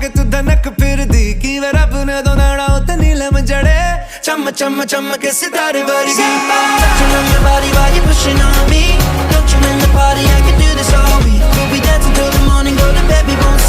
के तू धनक फिर दी की वे रब ने दो नाड़ा उते नीलम जड़े चम चम चम के सितारे वर्गी touching on your body while you're pushing on me don't you in the party I can do this all week we'll be dancing till the morning golden baby won't